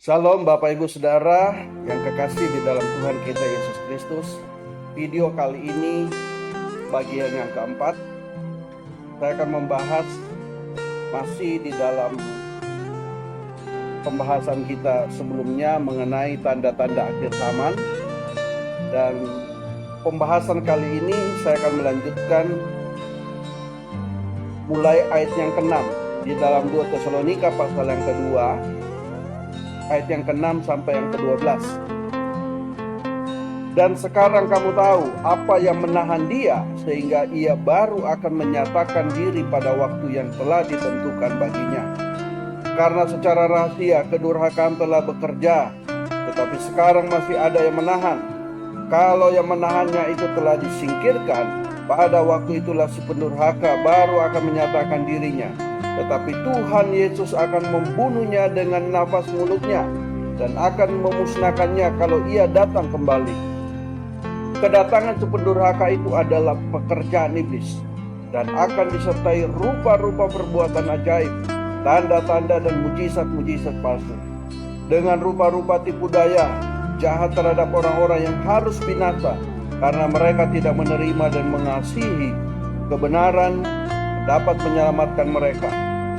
Shalom Bapak Ibu Saudara yang kekasih di dalam Tuhan kita Yesus Kristus. Video kali ini bagian yang keempat. Saya akan membahas masih di dalam pembahasan kita sebelumnya mengenai tanda-tanda akhir zaman. Dan pembahasan kali ini saya akan melanjutkan mulai ayat yang ke-6 di dalam 2 Tesalonika pasal yang kedua, ayat yang ke-6 sampai yang ke-12. Dan sekarang kamu tahu apa yang menahan dia, sehingga ia baru akan menyatakan diri pada waktu yang telah ditentukan baginya. Karena secara rahasia kedurhakaan telah bekerja, tetapi sekarang masih ada yang menahan. Kalau yang menahannya itu telah disingkirkan, pada waktu itulah si pendurhaka baru akan menyatakan dirinya. Tetapi Tuhan Yesus akan membunuhnya dengan nafas mulutnya dan akan memusnahkannya kalau ia datang kembali. Kedatangan si pendurhaka itu adalah pekerjaan iblis dan akan disertai rupa-rupa perbuatan ajaib, tanda-tanda dan mujizat-mujizat palsu, dengan rupa-rupa tipu daya jahat terhadap orang-orang yang harus binasa karena mereka tidak menerima dan mengasihi kebenaran dapat menyelamatkan mereka.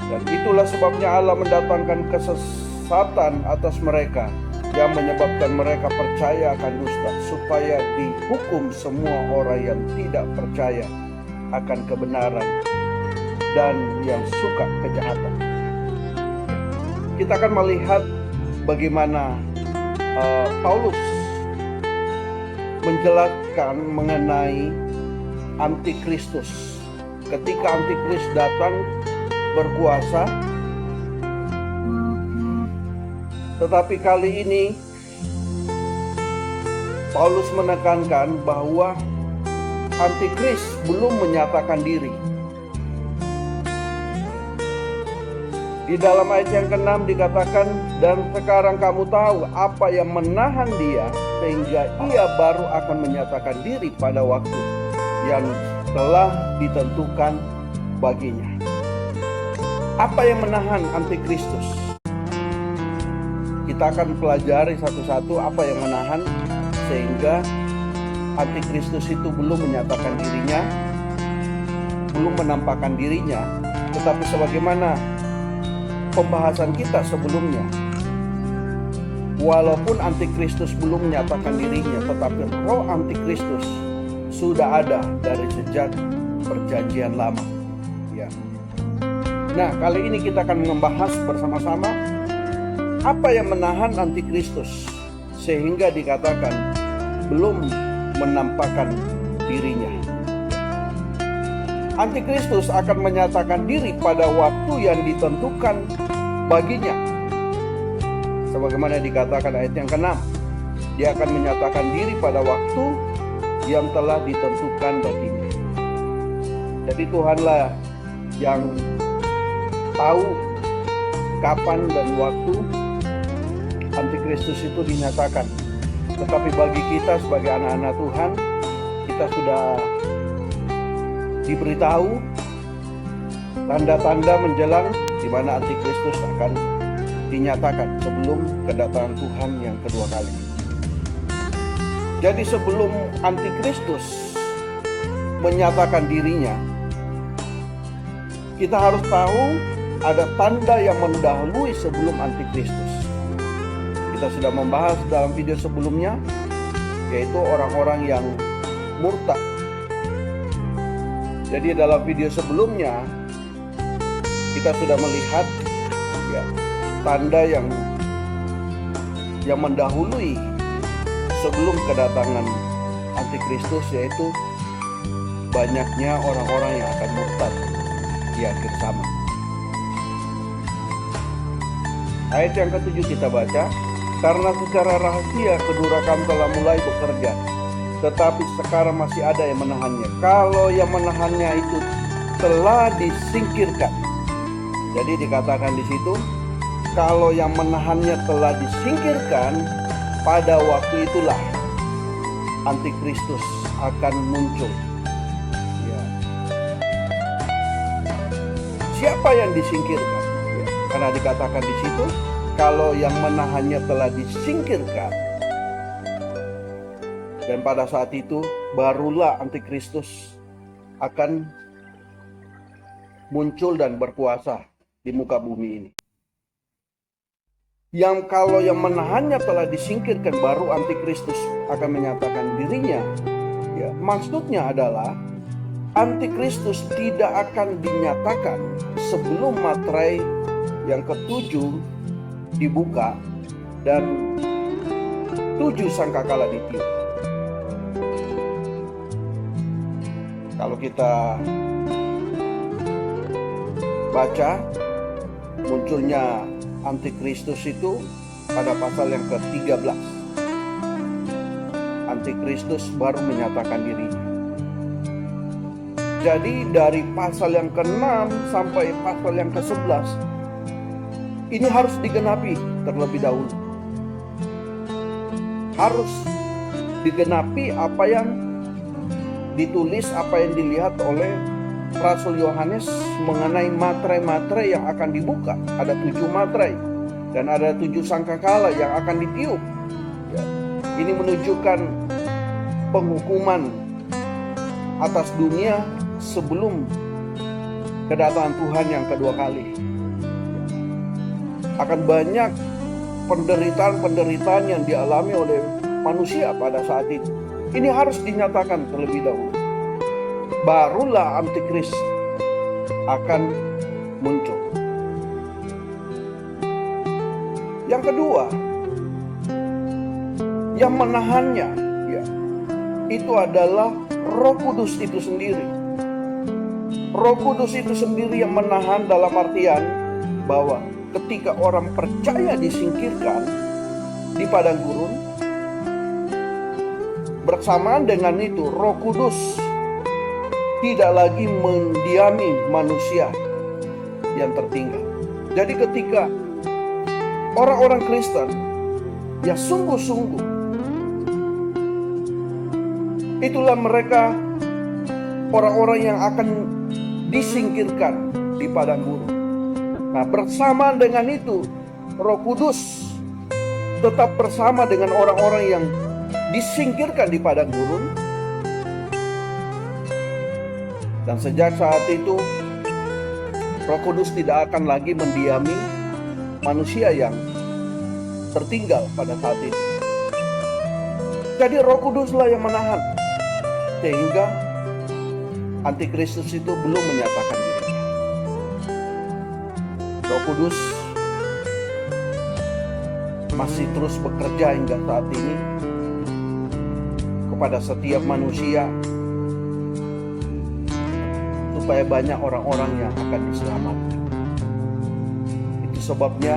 Dan itulah sebabnya Allah mendatangkan kesesatan atas mereka yang menyebabkan mereka percaya akan dusta, supaya dihukum semua orang yang tidak percaya akan kebenaran dan yang suka kejahatan. Kita akan melihat bagaimana Paulus menjelaskan mengenai antikristus. Ketika antikristus datang berkuasa, tetapi kali ini Paulus menekankan bahwa antikristus belum menyatakan diri. Di dalam ayat yang ke-6 dikatakan, dan sekarang kamu tahu apa yang menahan dia, sehingga ia baru akan menyatakan diri pada waktu yang telah ditentukan baginya. Apa yang menahan antikristus? Kita akan pelajari satu-satu apa yang menahan sehingga antikristus itu belum menyatakan dirinya, belum menampakkan dirinya. Tetapi sebagaimana pembahasan kita sebelumnya, walaupun antikristus belum menyatakan dirinya, tetapi roh antikristus sudah ada dari sejak perjanjian lama. Ya. Nah, kali ini kita akan membahas bersama-sama apa yang menahan antikristus sehingga dikatakan belum menampakkan dirinya. Antikristus akan menyatakan diri pada waktu yang ditentukan baginya. Sebagaimana dikatakan ayat yang ke-6, dia akan menyatakan diri pada waktu yang telah ditentukan baginya. Jadi Tuhanlah yang tahu kapan dan waktu antikristus itu dinyatakan. Tetapi bagi kita sebagai anak-anak Tuhan, kita sudah diberitahu tanda-tanda menjelang di mana antikristus akan dinyatakan sebelum kedatangan Tuhan yang kedua kali. Jadi sebelum antikristus menyatakan dirinya, kita harus tahu ada tanda yang mendahului sebelum antikristus. Kita sudah membahas dalam video sebelumnya, yaitu orang-orang yang murtad. Jadi dalam video sebelumnya kita sudah melihat ya, tanda yang mendahului sebelum kedatangan antikristus, yaitu banyaknya orang-orang yang akan murtad di akhir zaman. Ayat yang ke-7 kita baca, karena secara rahasia kedurhakaan telah mulai bekerja, tetapi sekarang masih ada yang menahannya. Kalau yang menahannya itu telah disingkirkan. Jadi dikatakan di situ, kalau yang menahannya telah disingkirkan, pada waktu itulah antikristus akan muncul. Ya. Siapa yang disingkirkan? Ya. Karena dikatakan di situ, kalau yang menahannya telah disingkirkan, dan pada saat itu barulah antikristus akan muncul dan berkuasa di muka bumi ini. Yang kalau yang menahannya telah disingkirkan, baru antikristus akan menyatakan dirinya. Ya, maksudnya adalah antikristus tidak akan dinyatakan sebelum materai yang ketujuh dibuka dan 7 sangkakala ditiup. Kalau kita baca munculnya antikristus itu pada pasal yang ke-13. Antikristus baru menyatakan dirinya. Jadi dari pasal yang ke-6 sampai pasal yang ke-11 ini harus digenapi terlebih dahulu. Harus digenapi apa yang ditulis, apa yang dilihat oleh Rasul Yohanes mengenai materai-materai yang akan dibuka. Ada 7 materai dan ada 7 sangkakala yang akan ditiup. Ya, ini menunjukkan penghukuman atas dunia sebelum kedatangan Tuhan yang kedua kali. Akan banyak penderitaan-penderitaan yang dialami oleh manusia pada saat itu. Ini harus dinyatakan terlebih dahulu. Barulah antikris akan muncul. Yang kedua, yang menahannya, ya, itu adalah Roh Kudus itu sendiri. Roh Kudus itu sendiri yang menahan, dalam artian bahwa ketika orang percaya disingkirkan di padang gurun, bersamaan dengan itu Roh Kudus tidak lagi mendiami manusia yang tertinggal. Jadi ketika orang-orang Kristen ya sungguh-sungguh, itulah mereka orang-orang yang akan disingkirkan di padang gurun. Nah, bersamaan dengan itu Roh Kudus tetap bersama dengan orang-orang yang disingkirkan di padang gurun. Dan sejak saat itu Roh Kudus tidak akan lagi mendiami manusia yang tertinggal pada saat itu. Jadi Roh Kuduslah yang menahan, sehingga antikristus itu belum menyatakan dirinya. Roh Kudus masih terus bekerja hingga saat ini kepada setiap manusia, supaya banyak orang-orang yang akan diselamatkan. Itu sebabnya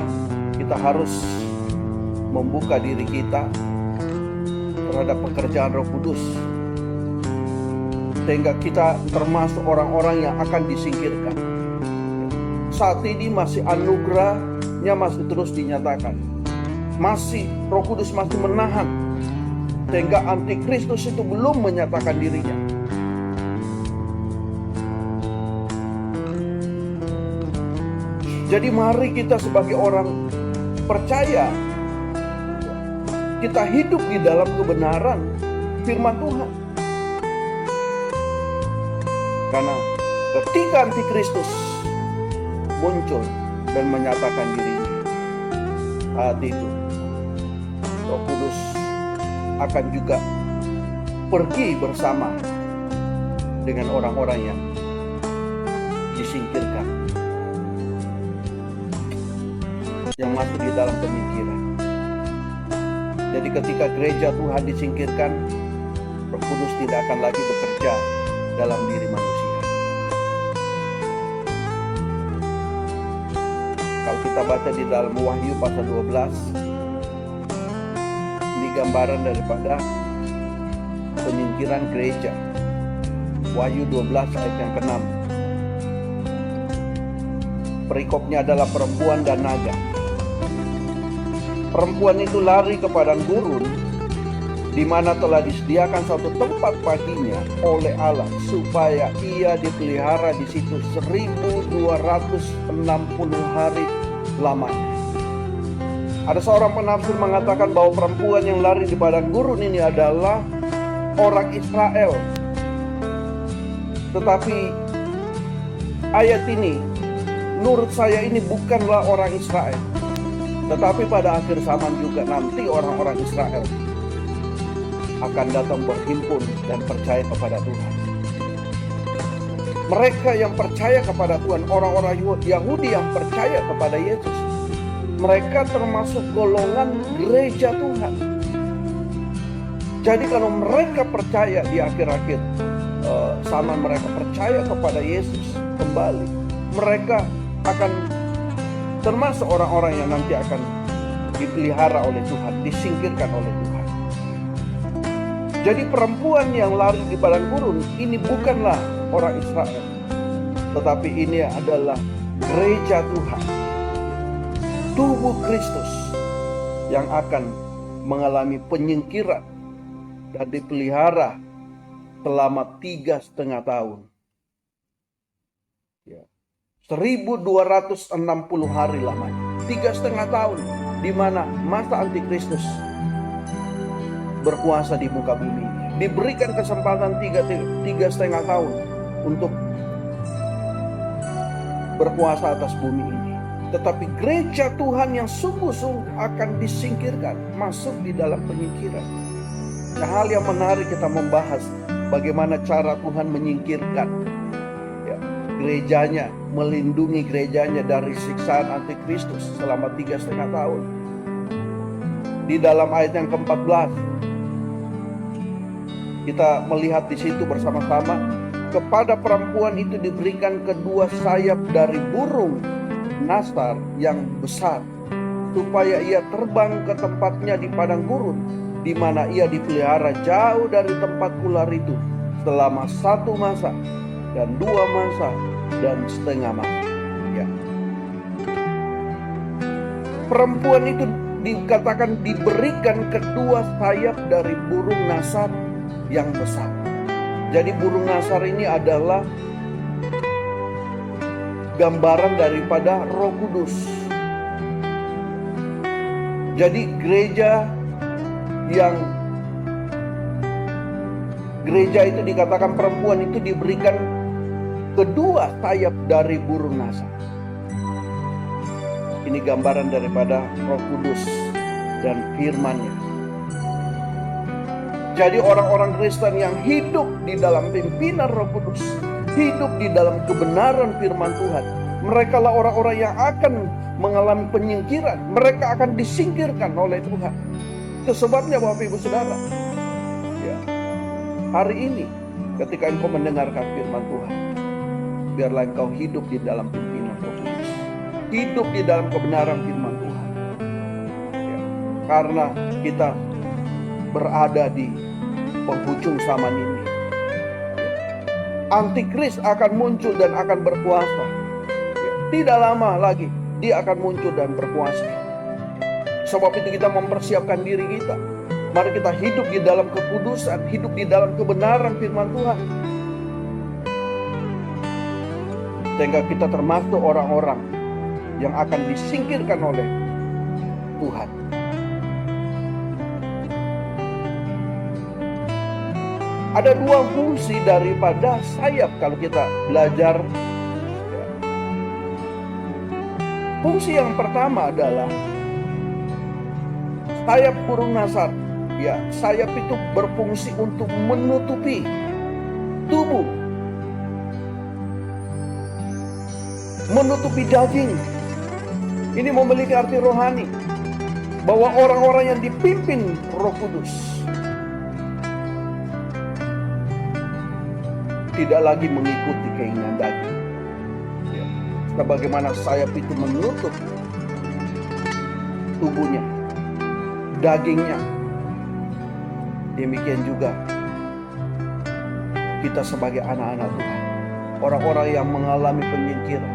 kita harus membuka diri kita terhadap pekerjaan Roh Kudus, sehingga kita termasuk orang-orang yang akan disingkirkan. Saat ini masih anugerahnya masih terus dinyatakan, masih Roh Kudus masih menahan, sehingga antikristus itu belum menyatakan dirinya. Jadi mari kita sebagai orang percaya, kita hidup di dalam kebenaran firman Tuhan. Karena ketika antikristus muncul dan menyatakan dirinya, saat itu Roh Kudus akan juga pergi bersama dengan orang-orang yang disingkirkan, yang masuk di dalam pemikiran. Jadi ketika gereja Tuhan disingkirkan, Roh Kudus tidak akan lagi bekerja dalam diri manusia. Kalau kita baca di dalam Wahyu pasal 12, ini gambaran daripada penyingkiran gereja. Wahyu 12 ayat yang ke-6. Perikopnya adalah perempuan dan naga. Perempuan itu lari ke padang gurun, di mana telah disediakan satu tempat baginya oleh Allah, supaya ia dipelihara di situ 1260 hari lamanya. Ada seorang penafsir mengatakan bahwa perempuan yang lari di padang gurun ini adalah orang Israel. Tetapi ayat ini, menurut saya ini bukanlah orang Israel. Tetapi pada akhir zaman juga nanti orang-orang Israel akan datang berhimpun dan percaya kepada Tuhan. Mereka yang percaya kepada Tuhan, orang-orang Yahudi yang percaya kepada Yesus, mereka termasuk golongan gereja Tuhan. Jadi kalau mereka percaya di akhir-akhir zaman, mereka percaya kepada Yesus kembali, mereka akan termasuk orang-orang yang nanti akan dipelihara oleh Tuhan, disingkirkan oleh Tuhan. Jadi perempuan yang lari di padang gurun ini bukanlah orang Israel, tetapi ini adalah gereja Tuhan, tubuh Kristus yang akan mengalami penyingkiran dan dipelihara selama 3,5 tahun. 1260 hari lamanya, 3,5 tahun, di mana masa antikristus berkuasa di muka bumi. Diberikan kesempatan 3,5 tahun untuk berkuasa atas bumi ini. Tetapi gereja Tuhan yang sungguh-sungguh akan disingkirkan, masuk di dalam penyingkiran. Nah, hal yang menarik kita membahas bagaimana cara Tuhan menyingkirkan gerejanya, melindungi gerejanya dari siksaan antikristus selama 3,5 tahun. Di dalam ayat yang ke-14 kita melihat di situ bersama-sama, kepada perempuan itu diberikan kedua sayap dari burung nasar yang besar, supaya ia terbang ke tempatnya di padang gurun, di mana ia dipelihara jauh dari tempat ular itu selama 1 masa dan 2 masa dan setengah masa. Ya. Perempuan itu dikatakan diberikan kedua sayap dari burung nasar yang besar. Jadi burung nasar ini adalah gambaran daripada Roh Kudus. Jadi gereja itu dikatakan perempuan itu diberikan kedua sayap dari burung nasar. Ini gambaran daripada Roh Kudus dan firman-Nya. Jadi orang-orang Kristen yang hidup di dalam pimpinan Roh Kudus, hidup di dalam kebenaran firman Tuhan, mereka lah orang-orang yang akan mengalami penyingkiran. Mereka akan disingkirkan oleh Tuhan. Itu sebabnya Bapak Ibu Saudara, ya, hari ini ketika engkau mendengarkan firman Tuhan, biarlah engkau hidup di dalam pimpinan Roh Kudus, hidup di dalam kebenaran firman Tuhan. Ya, karena kita berada di penghujung zaman ini. Antikris akan muncul dan akan berkuasa. Ya, tidak lama lagi dia akan muncul dan berkuasa. Sebab itu kita mempersiapkan diri kita. Mari kita hidup di dalam kekudusan, hidup di dalam kebenaran firman Tuhan. Sehingga kita termasuk orang-orang yang akan disingkirkan oleh Tuhan. Ada 2 fungsi daripada sayap kalau kita belajar. Fungsi yang pertama adalah sayap burung nasar. Ya, sayap itu berfungsi untuk menutupi tubuh, menutupi daging. Ini memiliki arti rohani, bahwa orang-orang yang dipimpin Roh Kudus tidak lagi mengikuti keinginan daging. Ya. Sebagaimana sayap itu menutup tubuhnya, dagingnya, demikian juga kita sebagai anak-anak Tuhan, orang-orang yang mengalami penyingkiran,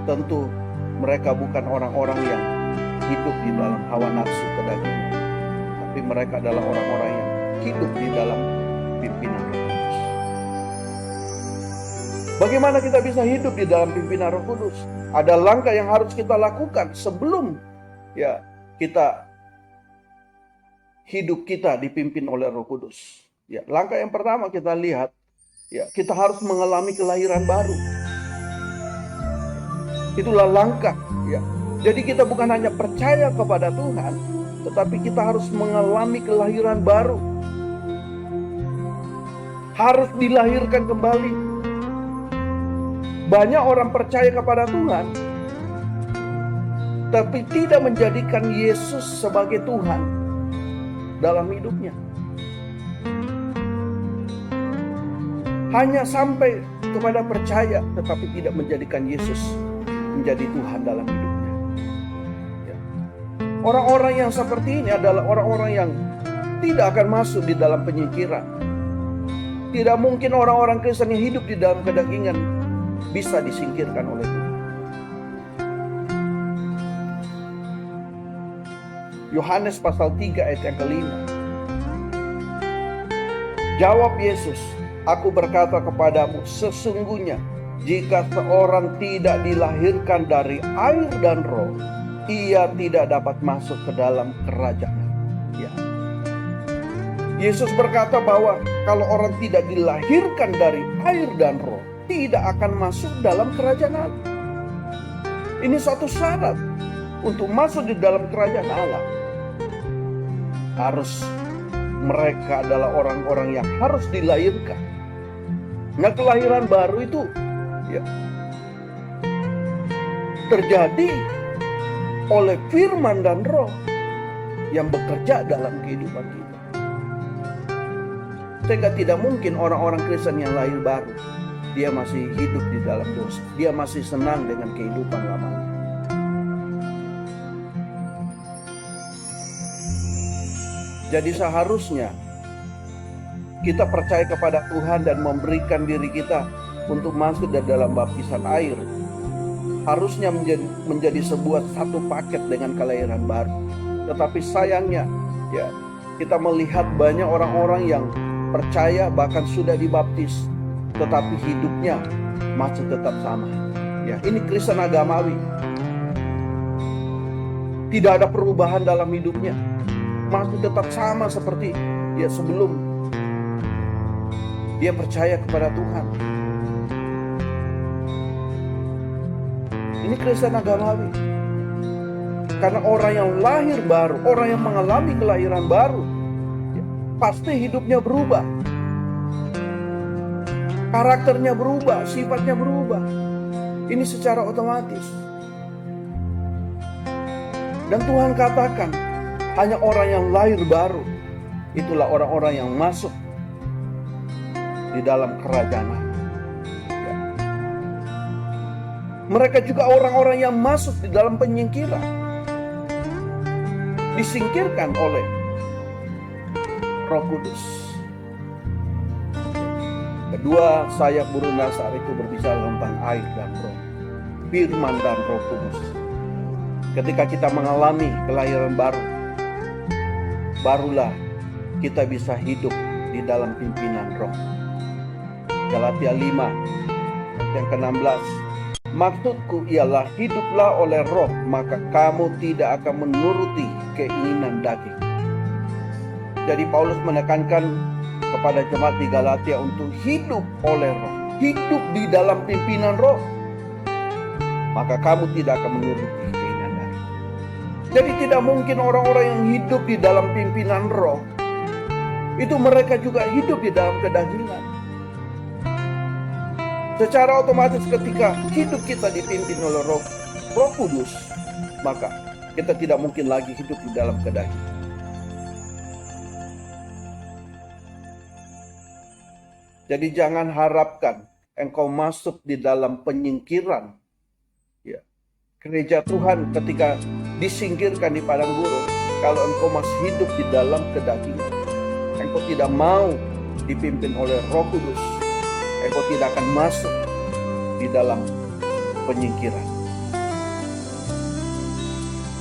tentu mereka bukan orang-orang yang hidup di dalam hawa nafsu kedagingan, tapi mereka adalah orang-orang yang hidup di dalam pimpinan Roh Kudus. Bagaimana kita bisa hidup di dalam pimpinan Roh Kudus? Ada langkah yang harus kita lakukan sebelum hidup kita dipimpin oleh Roh Kudus. Ya, langkah yang pertama kita lihat, ya, kita harus mengalami kelahiran baru. Itulah langkah, ya. Jadi kita bukan hanya percaya kepada Tuhan, tetapi kita harus mengalami kelahiran baru. Harus dilahirkan kembali. Banyak orang percaya kepada Tuhan, tapi tidak menjadikan Yesus sebagai Tuhan dalam hidupnya. Hanya sampai kepada percaya, tetapi tidak menjadikan Yesus menjadi Tuhan dalam hidupnya. Ya. Orang-orang yang seperti ini adalah orang-orang yang tidak akan masuk di dalam penyingkiran. Tidak mungkin orang-orang Kristen yang hidup di dalam kedagingan bisa disingkirkan oleh Tuhan. Yohanes pasal 3 ayat yang kelima. Jawab Yesus, "Aku berkata kepadamu, sesungguhnya jika seorang tidak dilahirkan dari air dan roh, ia tidak dapat masuk ke dalam kerajaan." Ya. Yesus berkata bahwa kalau orang tidak dilahirkan dari air dan roh, tidak akan masuk dalam kerajaan Allah. Ini satu syarat untuk masuk di dalam kerajaan Allah. Mereka adalah orang-orang yang harus dilahirkan. Nah, kelahiran baru itu ya, terjadi oleh firman dan roh yang bekerja dalam kehidupan kita. Sehingga tidak mungkin orang-orang Kristen yang lahir baru, dia masih hidup di dalam dosa. Dia masih senang dengan kehidupan lamanya. Jadi seharusnya kita percaya kepada Tuhan dan memberikan diri kita untuk masuk dalam baptisan air. Harusnya menjadi sebuah satu paket dengan kelahiran baru. Tetapi sayangnya, ya, kita melihat banyak orang-orang yang percaya bahkan sudah dibaptis, tetapi hidupnya masih tetap sama. Ya, ini Kristen agamawi. Tidak ada perubahan dalam hidupnya. Masih tetap sama seperti dia sebelum dia percaya kepada Tuhan. Ini Kristen agamawi. Karena orang yang lahir baru, orang yang mengalami kelahiran baru, ya, pasti hidupnya berubah. Karakternya berubah, sifatnya berubah. Ini secara otomatis. Dan Tuhan katakan, hanya orang yang lahir baru, itulah orang-orang yang masuk di dalam kerajaan Allah. Ya. Mereka juga orang-orang yang masuk di dalam penyingkiran, disingkirkan oleh Roh Kudus. Kedua, sayap burung Nasar itu berbicara tentang air dan roh, firman dan Roh Kudus. Ketika kita mengalami kelahiran baru, barulah kita bisa hidup di dalam pimpinan roh. Galatia 5 yang ke-16. Maksudku ialah hiduplah oleh roh, maka kamu tidak akan menuruti keinginan daging. Jadi Paulus menekankan kepada jemaat di Galatia untuk hidup oleh roh, hidup di dalam pimpinan roh, maka kamu tidak akan menuruti keinginan daging. Jadi tidak mungkin orang-orang yang hidup di dalam pimpinan roh itu mereka juga hidup di dalam kedagingan. Secara otomatis ketika hidup kita dipimpin oleh Roh Kudus, maka kita tidak mungkin lagi hidup di dalam kedagingan. Jadi jangan harapkan engkau masuk di dalam penyingkiran. Ya. Gereja Tuhan ketika disingkirkan di padang gurun, kalau engkau masih hidup di dalam kedagingan, engkau tidak mau dipimpin oleh Roh Kudus, engkau tidak akan masuk di dalam penyingkiran.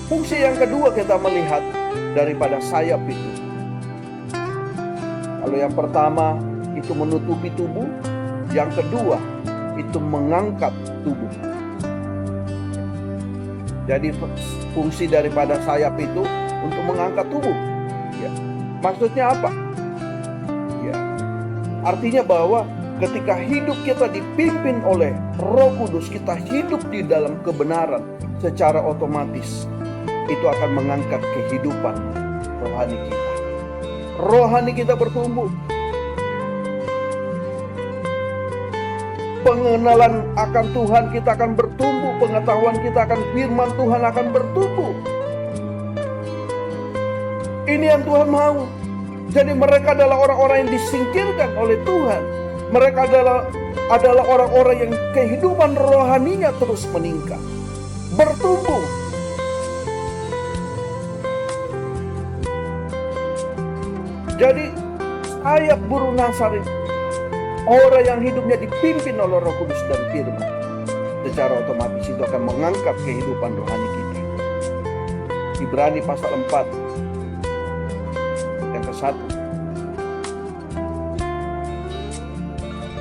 Fungsi yang kedua kita melihat daripada sayap itu. Kalau yang pertama itu menutupi tubuh, yang kedua itu mengangkat tubuh. Jadi fungsi daripada sayap itu untuk mengangkat tubuh. Ya. Maksudnya apa? Ya. Artinya bahwa ketika hidup kita dipimpin oleh Roh Kudus, kita hidup di dalam kebenaran, secara otomatis itu akan mengangkat kehidupan rohani kita. Rohani kita bertumbuh. Pengenalan akan Tuhan kita akan bertumbuh, pengetahuan kita akan firman Tuhan akan bertumbuh. Ini yang Tuhan mau. Jadi mereka adalah orang-orang yang disingkirkan oleh Tuhan. Mereka adalah orang-orang yang kehidupan rohaninya terus meningkat, bertumbuh. Jadi sayap burung Nasar itu, orang yang hidupnya dipimpin oleh Roh Kudus dan firman, secara otomatis itu akan mengangkat kehidupan rohani kita. Ibrani pasal 4 yang ke-1.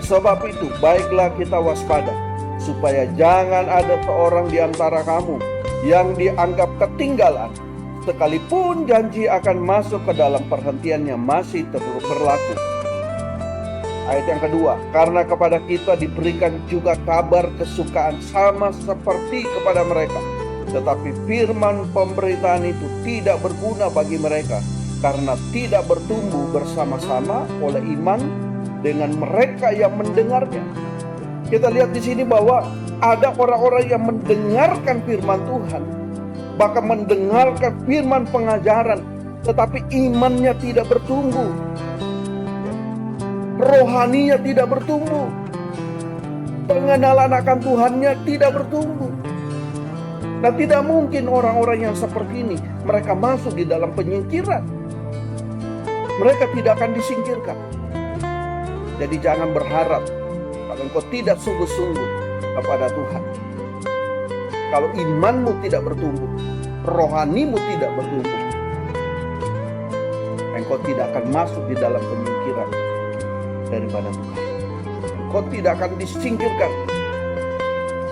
Sebab itu baiklah kita waspada, supaya jangan ada seorang di antara kamu yang dianggap ketinggalan, sekalipun janji akan masuk ke dalam perhentiannya masih terus berlaku. Ayat yang kedua, karena kepada kita diberikan juga kabar kesukaan sama seperti kepada mereka. Tetapi firman pemberitaan itu tidak berguna bagi mereka, karena tidak bertumbuh bersama-sama oleh iman dengan mereka yang mendengarnya. Kita lihat di sini bahwa ada orang-orang yang mendengarkan firman Tuhan, bahkan mendengarkan firman pengajaran, tetapi imannya tidak bertumbuh, rohaninya tidak bertumbuh, pengenalan akan Tuhannya tidak bertumbuh. Nah, tidak mungkin orang-orang yang seperti ini mereka masuk di dalam penyingkiran. Mereka tidak akan disingkirkan. Jadi jangan berharap kalau engkau tidak sungguh-sungguh kepada Tuhan, kalau imanmu tidak bertumbuh, rohanimu tidak bertumbuh, engkau tidak akan masuk di dalam penyingkiran daripada Tuhan. Engkau tidak akan disingkirkan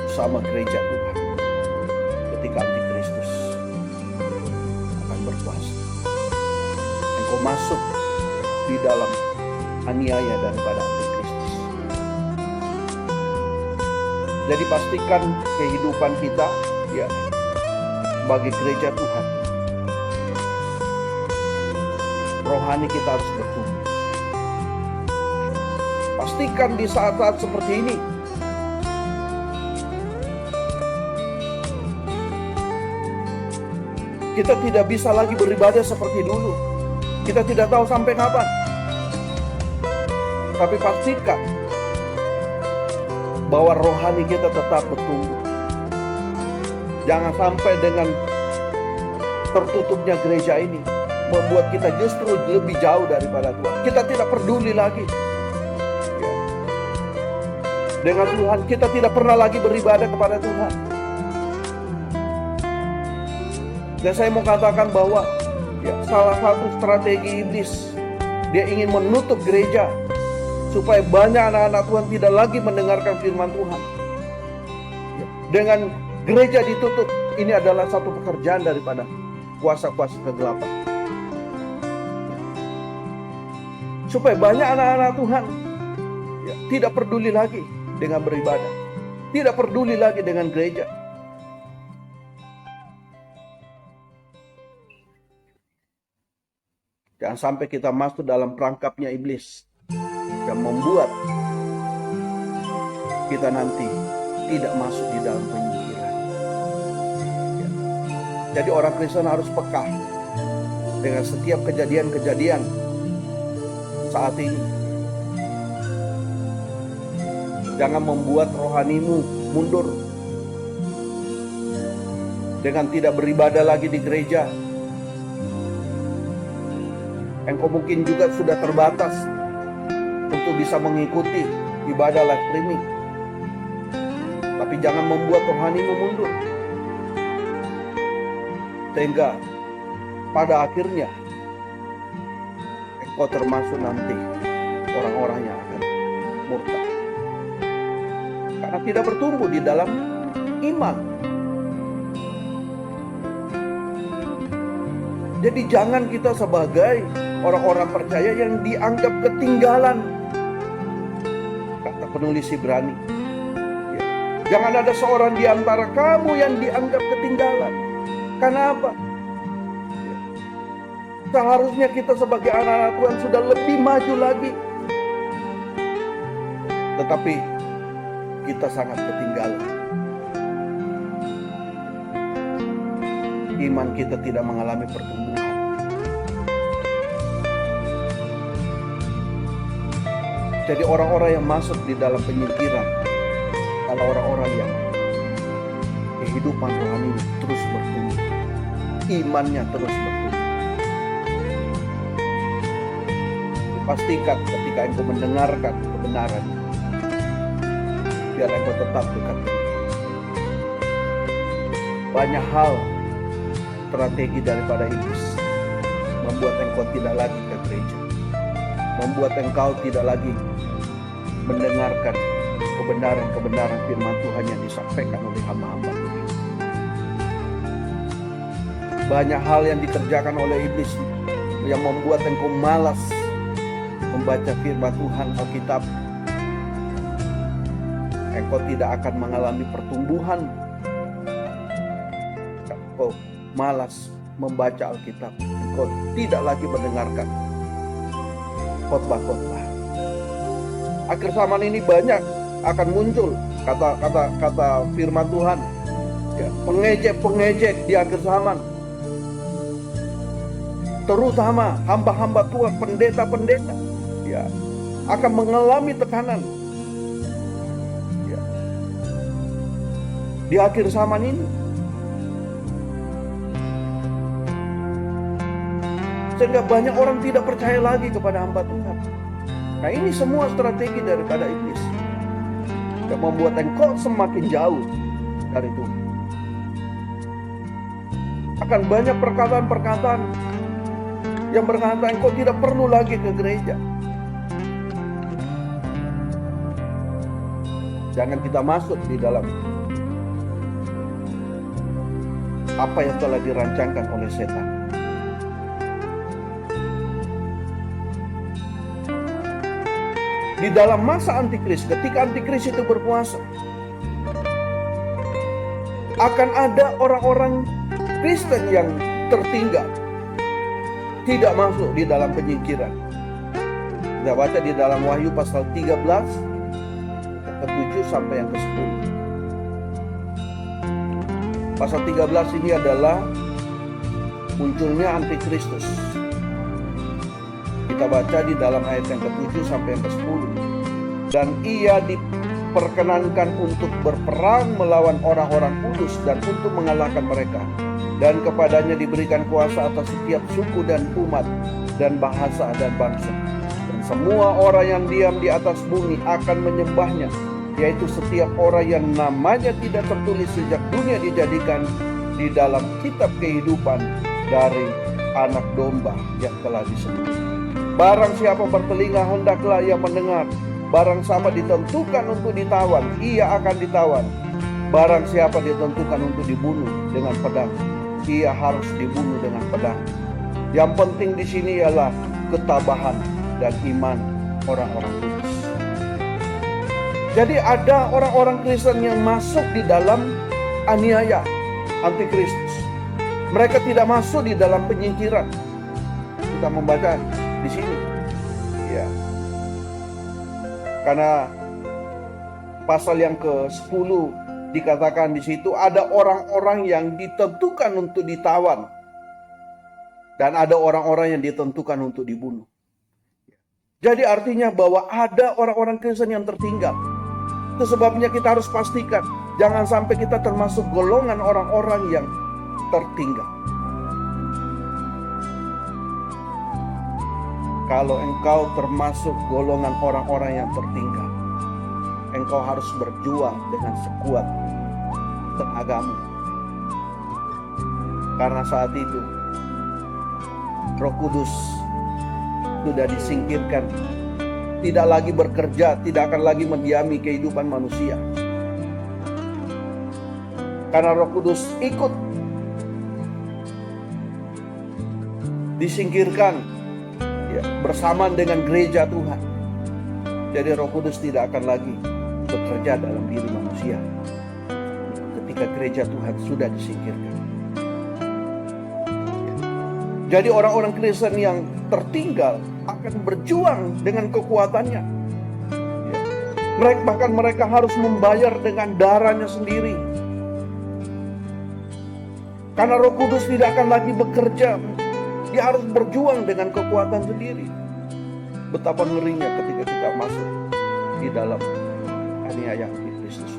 bersama gereja Tuhan ketika Antikristus akan berkuasa. Engkau masuk di dalam aniaya daripada Antikristus. Jadi pastikan kehidupan kita ya bagi gereja Tuhan, rohani kita harus bertumbuh. Pastikan di saat-saat seperti ini kita tidak bisa lagi beribadah seperti dulu. Kita tidak tahu sampai kapan. Tapi pastikan bahwa rohani kita tetap bertumbuh. Jangan sampai dengan tertutupnya gereja ini membuat kita justru lebih jauh daripada Tuhan. Kita tidak peduli lagi dengan Tuhan. Kita tidak pernah lagi beribadah kepada Tuhan. Dan saya mau katakan bahwa salah satu strategi iblis, dia ingin menutup gereja supaya banyak anak-anak Tuhan tidak lagi mendengarkan firman Tuhan. Dengan gereja ditutup, ini adalah satu pekerjaan daripada kuasa-kuasa kegelapan. Supaya banyak anak-anak Tuhan tidak peduli lagi dengan beribadah, tidak peduli lagi dengan gereja. Jangan sampai kita masuk dalam perangkapnya iblis yang membuat kita nanti tidak masuk di dalam penyingkiran. Jadi orang Kristen harus peka dengan setiap kejadian-kejadian saat ini. Jangan membuat rohanimu mundur dengan tidak beribadah lagi di gereja. Engkau mungkin juga sudah terbatas untuk bisa mengikuti ibadah live streaming. Tapi jangan membuat rohanimu mundur, sehingga pada akhirnya engkau termasuk nanti orang-orang yang akan murtad, karena tidak bertumbuh di dalam iman. Jadi jangan kita sebagai orang-orang percaya yang dianggap ketinggalan, kata penulis Ibrani. Ya. Jangan ada seorang di antara kamu yang dianggap ketinggalan. Kenapa? Ya. Seharusnya kita sebagai anak-anak Tuhan sudah lebih maju lagi. Tetapi kita sangat ketinggalan. Iman kita tidak mengalami pertumbuhan. Jadi orang-orang yang masuk di dalam penyingkiran adalah orang-orang yang kehidupan rohani terus bertumbuh, imannya terus bertumbuh. Pastikan ketika engkau mendengarkan kebenaran, biar engkau tetap dekat dengan Tuhan. Banyak hal strategi daripada iblis membuat engkau tidak lagi ke gereja, membuat engkau tidak lagi mendengarkan kebenaran-kebenaran firman Tuhan yang disampaikan oleh hamba-hamba Tuhan. Banyak hal yang dikerjakan oleh iblis yang membuat engkau malas membaca firman Tuhan Alkitab. Engkau tidak akan mengalami pertumbuhan. Engkau malas membaca Alkitab. Engkau tidak lagi mendengarkan khotbah-khotbah. Akhir zaman ini banyak akan muncul kata firman Tuhan, ya, pengejek-pengejek di akhir zaman, terutama hamba-hamba Tuhan, pendeta-pendeta, ya, akan mengalami tekanan, ya, di akhir zaman ini, sehingga banyak orang tidak percaya lagi kepada hamba Tuhan. Nah, ini semua strategi daripada iblis yang membuat engkau semakin jauh dari Tuhan. Akan banyak perkataan-perkataan yang berkata engkau tidak perlu lagi ke gereja. Jangan kita masuk di dalam apa yang telah dirancangkan oleh setan. Di dalam masa antikris, ketika antikris itu berkuasa, akan ada orang-orang Kristen yang tertinggal, tidak masuk di dalam penyingkiran. Kita baca di dalam Wahyu pasal 13 ke-7 sampai yang ke-10. Pasal 13 ini adalah munculnya antikristus. Kita baca di dalam ayat yang ke-7 sampai yang ke-10. Dan ia diperkenankan untuk berperang melawan orang-orang kudus dan untuk mengalahkan mereka. Dan kepadanya diberikan kuasa atas setiap suku dan umat dan bahasa dan bangsa. Dan semua orang yang diam di atas bumi akan menyembahnya, yaitu setiap orang yang namanya tidak tertulis sejak dunia dijadikan di dalam kitab kehidupan dari anak domba yang telah disembelih. Barang siapa bertelinga hendaklah ia mendengar. Barang siapa ditentukan untuk ditawan, ia akan ditawan. Barang siapa ditentukan untuk dibunuh dengan pedang, ia harus dibunuh dengan pedang. Yang penting di sini ialah ketabahan dan iman orang-orang kudus. Jadi ada orang-orang Kristen yang masuk di dalam aniaya antikristus. Mereka tidak masuk di dalam penyingkiran. Kita membaca di sini, ya, karena pasal yang ke-10 dikatakan di situ ada orang-orang yang ditentukan untuk ditawan dan ada orang-orang yang ditentukan untuk dibunuh. Jadi artinya bahwa ada orang-orang Kristen yang tertinggal. Itu sebabnya kita harus pastikan jangan sampai kita termasuk golongan orang-orang yang tertinggal. Kalau engkau termasuk golongan orang-orang yang tertinggal, engkau harus berjuang dengan sekuat tenagamu. Karena saat itu Roh Kudus sudah disingkirkan, tidak lagi bekerja, tidak akan lagi mendiami kehidupan manusia. Karena Roh Kudus ikut disingkirkan ya, bersamaan dengan gereja Tuhan. Jadi Roh Kudus tidak akan lagi bekerja dalam diri manusia ketika gereja Tuhan sudah disingkirkan. Jadi orang-orang Kristen yang tertinggal akan berjuang dengan kekuatannya. Bahkan mereka harus membayar dengan darahnya sendiri. Karena Roh Kudus tidak akan lagi bekerja. Dia harus berjuang dengan kekuatan sendiri. Betapa ngerinya ketika kita masuk di dalam aniaya Kristus.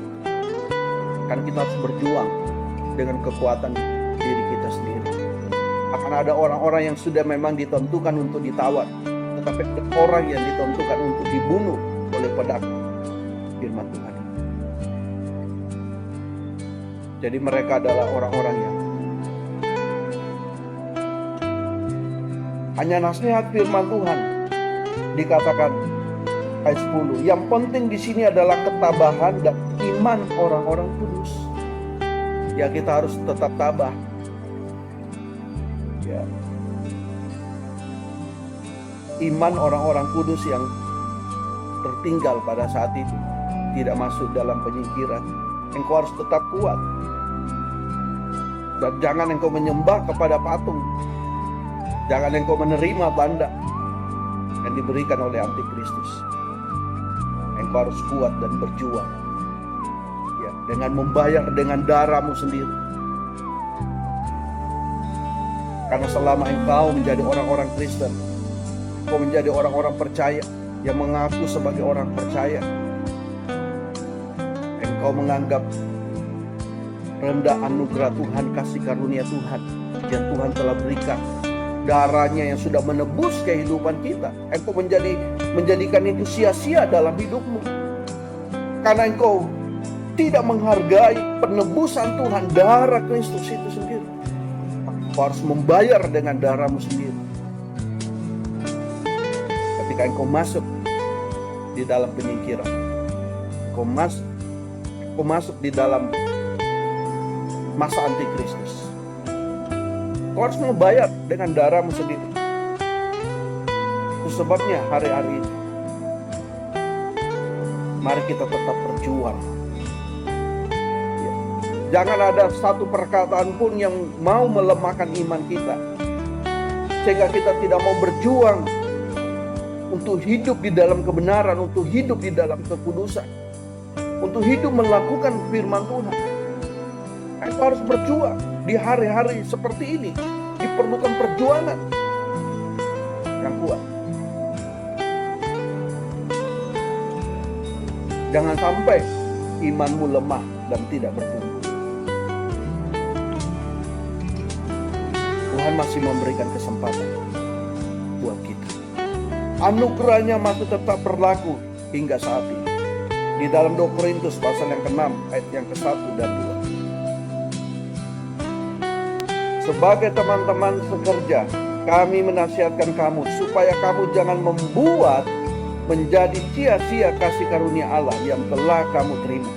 Kan kita harus berjuang dengan kekuatan diri kita sendiri. Akan ada orang-orang yang sudah memang ditentukan untuk ditawan, tetapi ada orang yang ditentukan untuk dibunuh oleh pedang firman Tuhan. Jadi mereka adalah orang-orang yang hanya nasihat firman Tuhan. Dikatakan ayat 10, yang penting di sini adalah ketabahan dan iman orang-orang kudus. Ya, kita harus tetap tabah. Ya. Iman orang-orang kudus yang tertinggal pada saat itu tidak masuk dalam penyingkiran. Engkau harus tetap kuat. Dan jangan engkau menyembah kepada patung. Jangan engkau menerima tanda yang diberikan oleh antikristus. Engkau harus kuat dan berjuang. Ya, dengan membayar dengan darahmu sendiri. Karena selama engkau menjadi orang-orang Kristen, engkau menjadi orang-orang percaya yang mengaku sebagai orang percaya, engkau menganggap rendah anugerah Tuhan, kasih karunia Tuhan yang Tuhan telah berikan, darahnya yang sudah menebus kehidupan kita. Engkau menjadikan itu sia-sia dalam hidupmu. Karena engkau tidak menghargai penebusan Tuhan, darah Kristus itu sendiri. Engkau harus membayar dengan darahmu sendiri. Ketika engkau masuk di dalam penyingkiran, engkau masuk di dalam masa antikristus, engkau harus membayar dengan darahmu sendiri. Itu sebabnya hari-hari ini mari kita tetap berjuang. Jangan ada satu perkataan pun yang mau melemahkan iman kita, sehingga kita tidak mau berjuang untuk hidup di dalam kebenaran, untuk hidup di dalam kekudusan, untuk hidup melakukan firman Tuhan. Kita harus berjuang di hari-hari seperti ini. Diperlukan perjuangan yang kuat. Jangan sampai imanmu lemah dan tidak bertumbuh. Tuhan masih memberikan kesempatan buat kita. Anugerahnya masih tetap berlaku hingga saat ini. Di dalam 2 Korintus pasal yang ke-6 ayat yang ke-1 dan 2. Sebagai teman-teman sekerja, kami menasihatkan kamu supaya kamu jangan membuat menjadi sia-sia kasih karunia Allah yang telah kamu terima.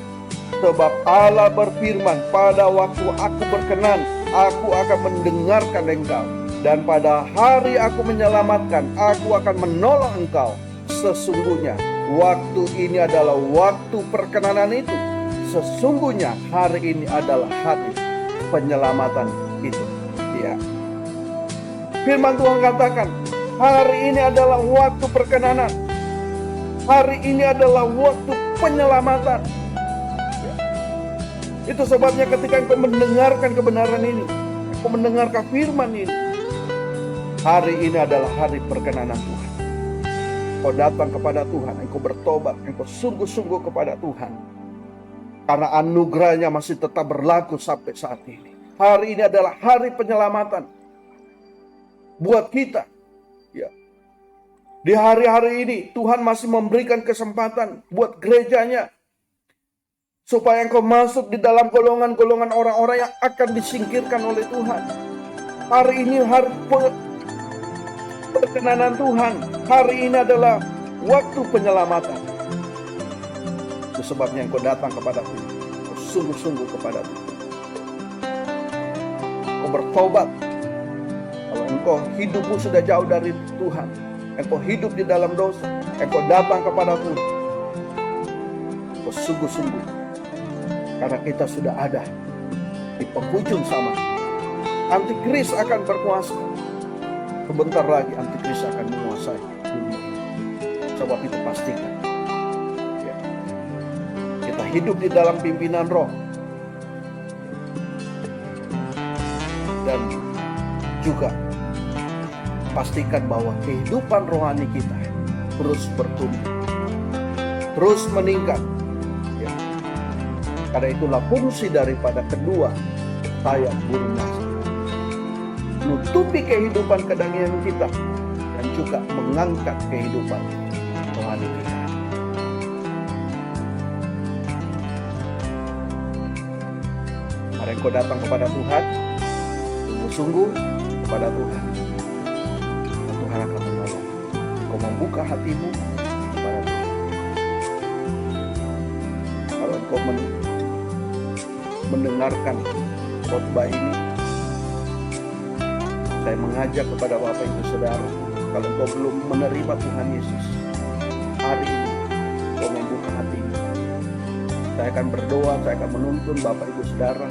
Sebab Allah berfirman, pada waktu aku berkenan, aku akan mendengarkan engkau. Dan pada hari aku menyelamatkan, aku akan menolong engkau. Sesungguhnya waktu ini adalah waktu perkenanan itu. Sesungguhnya hari ini adalah hari penyelamatan itu. Ya. Firman Tuhan katakan, hari ini adalah waktu perkenanan. Hari ini adalah waktu penyelamatan. Ya. Itu sebabnya ketika engkau mendengarkan kebenaran ini, engkau mendengarkan firman ini, hari ini adalah hari perkenanan Tuhan. Engkau datang kepada Tuhan, engkau bertobat, engkau sungguh-sungguh kepada Tuhan. Karena anugerahnya masih tetap berlaku sampai saat ini. Hari ini adalah hari penyelamatan buat kita. Ya. Di hari-hari ini Tuhan masih memberikan kesempatan buat gerejanya, supaya engkau masuk di dalam golongan-golongan orang-orang yang akan disingkirkan oleh Tuhan. Hari ini hari perkenanan Tuhan. Hari ini adalah waktu penyelamatan. Itu sebabnya engkau datang kepada Tuhan, engkau sungguh-sungguh kepada Tuhan, engkau bertobat. Kalau engkau hidupmu sudah jauh dari Tuhan, engkau hidup di dalam dosa, engkau datang kepada Tuhan, engkau sungguh-sungguh, karena kita sudah ada di penghujung zaman. Antikris akan berkuasa. Sebentar lagi antikris akan menguasai dunia ini. Sebab itu pastikan ya, kita hidup di dalam pimpinan Roh, dan juga pastikan bahwa kehidupan rohani kita terus bertumbuh, terus meningkat ya. Karena itulah fungsi daripada kedua sayap burung nasi, menutupi kehidupan kedanian kita dan juga mengangkat kehidupan rohani kita. Mari engkau datang kepada Tuhan, sungguh-sungguh kepada Tuhan, dan Tuhan akan menolong. Engkau membuka hatimu kepada Tuhan. Kalau engkau mendengarkan khotbah ini, saya mengajak kepada Bapak Ibu Saudara, kalau engkau belum menerima Tuhan Yesus, hari ini engkau membuka hatimu. Saya akan berdoa, saya akan menuntun Bapak Ibu Saudara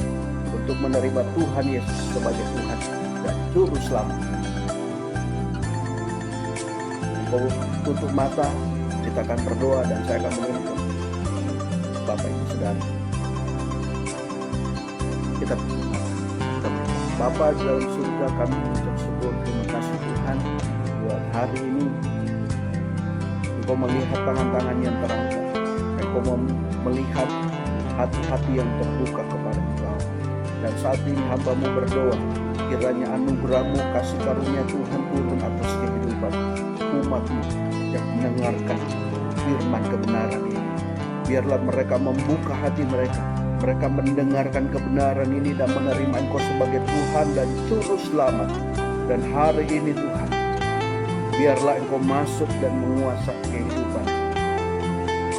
untuk menerima Tuhan Yesus sebagai Tuhan dan Juru Selamat. Engkau tutup mata, kita akan berdoa dan saya akan menuntun Bapak Ibu Saudara. Kita tutup mata. Bapa di dalam surga, kami mengucap syukur, terima kasih Tuhan buat hari ini. Engkau melihat tangan-tangan yang terangkat, Engkau melihat hati-hati yang terbuka kepada Engkau. Dan saat ini hamba-Mu berdoa, kiranya anugerah-Mu, kasih karunia Tuhan turun atas kehidupan umat-Mu yang mendengarkan firman kebenaran ini. Biarlah mereka membuka hati mereka, mereka mendengarkan kebenaran ini dan menerima Engkau sebagai Tuhan dan Juru Selamat. Dan hari ini Tuhan, biarlah Engkau masuk dan menguasai kehidupan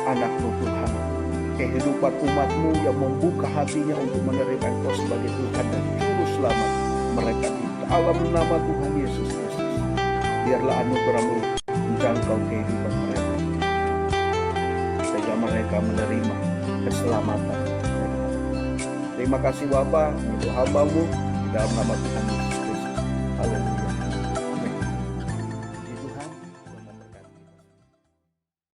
anak-Mu Tuhan, kehidupan umat-Mu yang membuka hatinya untuk menerima Engkau sebagai Tuhan dan Juru Selamat mereka di dalam nama Tuhan Yesus Kristus. Biarlah anugerah-Mu menjangkau kehidupan mereka, sehingga mereka menerima keselamatan. Terima kasih Bapa untuk hamba-Mu di dalam nama Tuhan Yesus Kristus. Haleluya.